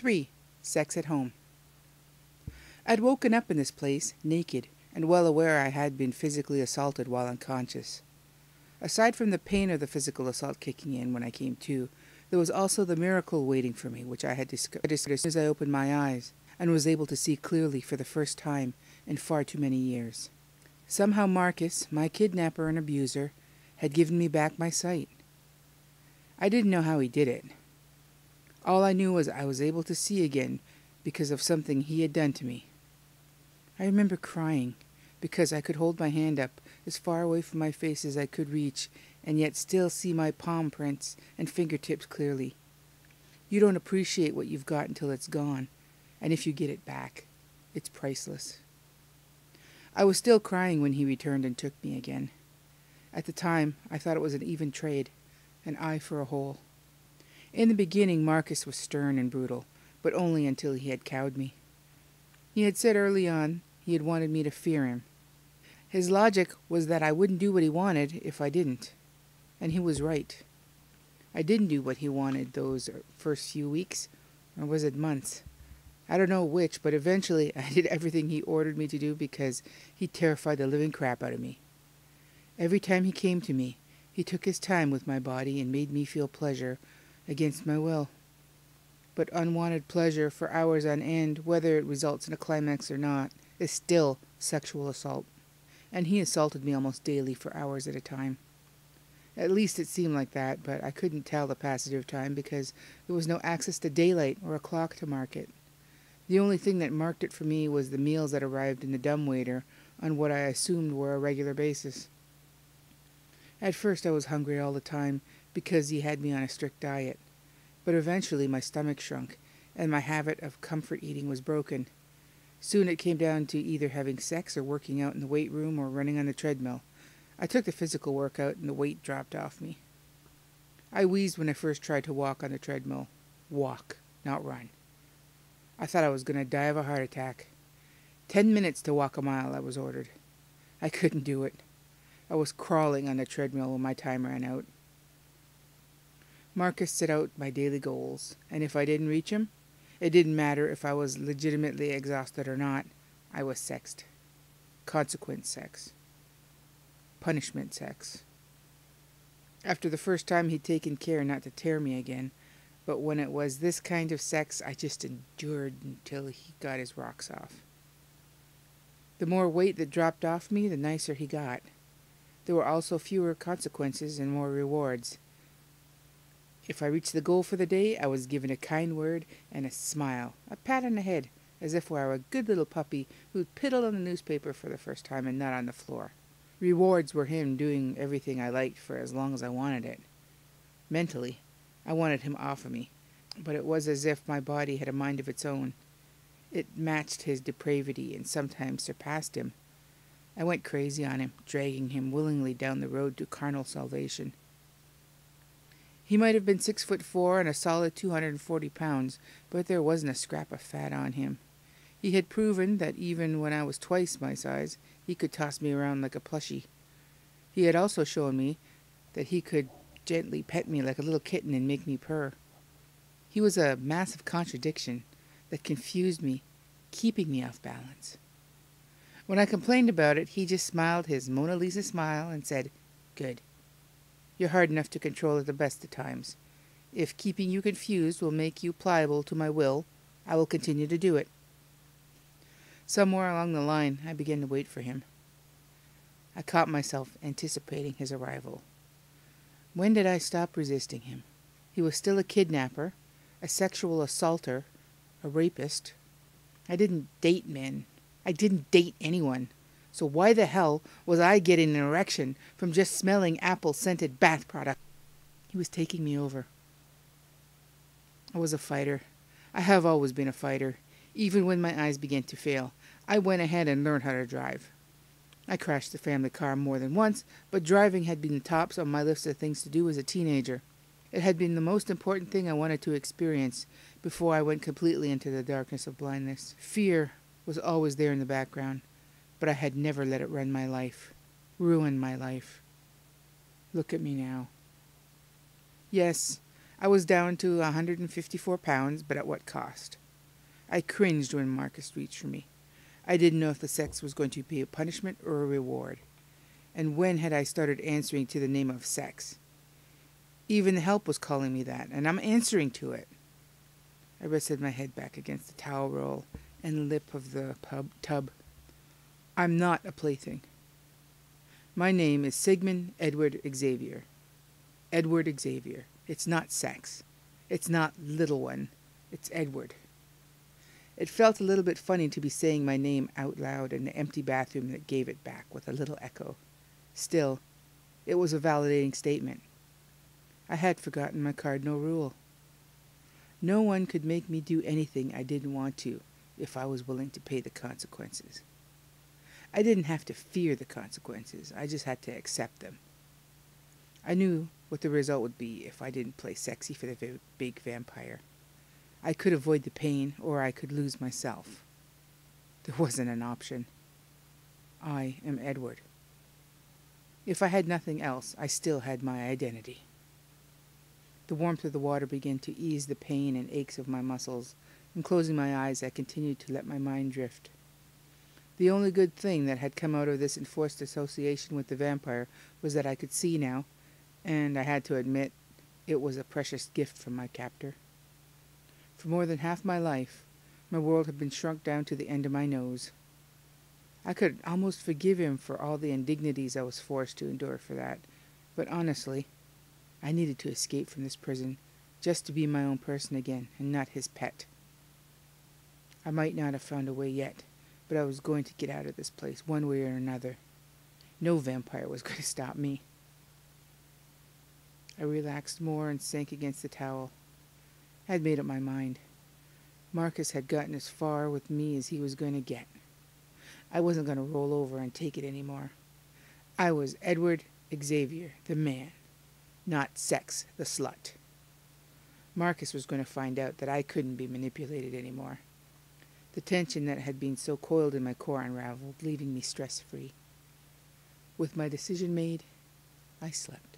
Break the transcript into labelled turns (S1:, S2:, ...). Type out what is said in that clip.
S1: 3. Sex at home. I'd woken up in this place, naked, and well aware I had been physically assaulted while unconscious. Aside from the pain of the physical assault kicking in when I came to, there was also the miracle waiting for me, which I had discovered as soon as I opened my eyes and was able to see clearly for the first time in far too many years. Somehow Marcus, my kidnapper and abuser, had given me back my sight. I didn't know how he did it. All I knew was I was able to see again because of something he had done to me. I remember crying because I could hold my hand up as far away from my face as I could reach and yet still see my palm prints and fingertips clearly. You don't appreciate what you've got until it's gone, and if you get it back, it's priceless. I was still crying when he returned and took me again. At the time, I thought it was an even trade, an eye for a hole. In the beginning, Marcus was stern and brutal, but only until he had cowed me. He had said early on he had wanted me to fear him. His logic was that I wouldn't do what he wanted if I didn't. And he was right. I didn't do what he wanted those first few weeks, or was it months? I don't know which, but eventually I did everything he ordered me to do because he terrified the living crap out of me. Every time he came to me, he took his time with my body and made me feel pleasure against my will. But unwanted pleasure for hours on end, whether it results in a climax or not, is still sexual assault. And he assaulted me almost daily for hours at a time. At least it seemed like that, but I couldn't tell the passage of time because there was no access to daylight or a clock to mark it. The only thing that marked it for me was the meals that arrived in the dumbwaiter on what I assumed were a regular basis. At first I was hungry all the time because he had me on a strict diet, but eventually my stomach shrunk and my habit of comfort eating was broken. Soon it came down to either having sex or working out in the weight room or running on the treadmill. I took the physical workout and the weight dropped off me. I wheezed when I first tried to walk on the treadmill. Walk, not run. I thought I was going to die of a heart attack. 10 minutes to walk a mile, I was ordered. I couldn't do it. I was crawling on the treadmill when my time ran out. Marcus set out my daily goals, and if I didn't reach him, it didn't matter if I was legitimately exhausted or not. I was sexed. Consequence sex. Punishment sex. After the first time he'd taken care not to tear me again, but when it was this kind of sex, I just endured until he got his rocks off. The more weight that dropped off me, the nicer he got. There were also fewer consequences and more rewards. If I reached the goal for the day, I was given a kind word and a smile, a pat on the head, as if I were a good little puppy who'd piddled on the newspaper for the first time and not on the floor. Rewards were him doing everything I liked for as long as I wanted it. Mentally, I wanted him off of me, but it was as if my body had a mind of its own. It matched his depravity and sometimes surpassed him. I went crazy on him, dragging him willingly down the road to carnal salvation. He might have been 6'4" and a solid 240 pounds, but there wasn't a scrap of fat on him. He had proven that even when I was twice my size, he could toss me around like a plushie. He had also shown me that he could gently pet me like a little kitten and make me purr. He was a massive contradiction that confused me, keeping me off balance. When I complained about it, he just smiled his Mona Lisa smile and said, "Good. You're hard enough to control at the best of times. If keeping you confused will make you pliable to my will, I will continue to do it." Somewhere along the line, I began to wait for him. I caught myself anticipating his arrival. When did I stop resisting him? He was still a kidnapper, a sexual assaulter, a rapist. I didn't date men. I didn't date anyone. So why the hell was I getting an erection from just smelling apple-scented bath product? He was taking me over. I was a fighter. I have always been a fighter. Even when my eyes began to fail, I went ahead and learned how to drive. I crashed the family car more than once, but driving had been the tops on my list of things to do as a teenager. It had been the most important thing I wanted to experience before I went completely into the darkness of blindness. Fear was always there in the background, but I had never let it run my life, ruin my life. Look at me now. Yes, I was down to 154 pounds, but at what cost? I cringed when Marcus reached for me. I didn't know if the sex was going to be a punishment or a reward. And when had I started answering to the name of sex? Even the help was calling me that, and I'm answering to it. I rested my head back against the towel roll and lip of the tub. I'm not a plaything. My name is Sigmund Edward Xavier. Edward Xavier. It's not sex. It's not little one. It's Edward. It felt a little bit funny to be saying my name out loud in the empty bathroom that gave it back with a little echo. Still, it was a validating statement. I had forgotten my cardinal rule. No one could make me do anything I didn't want to if I was willing to pay the consequences. I didn't have to fear the consequences. I just had to accept them. I knew what the result would be if I didn't play sexy for the big vampire. I could avoid the pain, or I could lose myself. There wasn't an option. I am Edward. If I had nothing else, I still had my identity. The warmth of the water began to ease the pain and aches of my muscles, and closing my eyes, I continued to let my mind drift. The only good thing that had come out of this enforced association with the vampire was that I could see now, and I had to admit it was a precious gift from my captor. For more than half my life, my world had been shrunk down to the end of my nose. I could almost forgive him for all the indignities I was forced to endure for that, but honestly, I needed to escape from this prison just to be my own person again and not his pet. I might not have found a way yet, but I was going to get out of this place one way or another. No vampire was going to stop me. I relaxed more and sank against the towel. I had made up my mind. Marcus had gotten as far with me as he was going to get. I wasn't going to roll over and take it anymore. I was Edward Xavier, the man, not Sex, the slut. Marcus was going to find out that I couldn't be manipulated anymore. The tension that had been so coiled in my core unraveled, leaving me stress-free. With my decision made, I slept.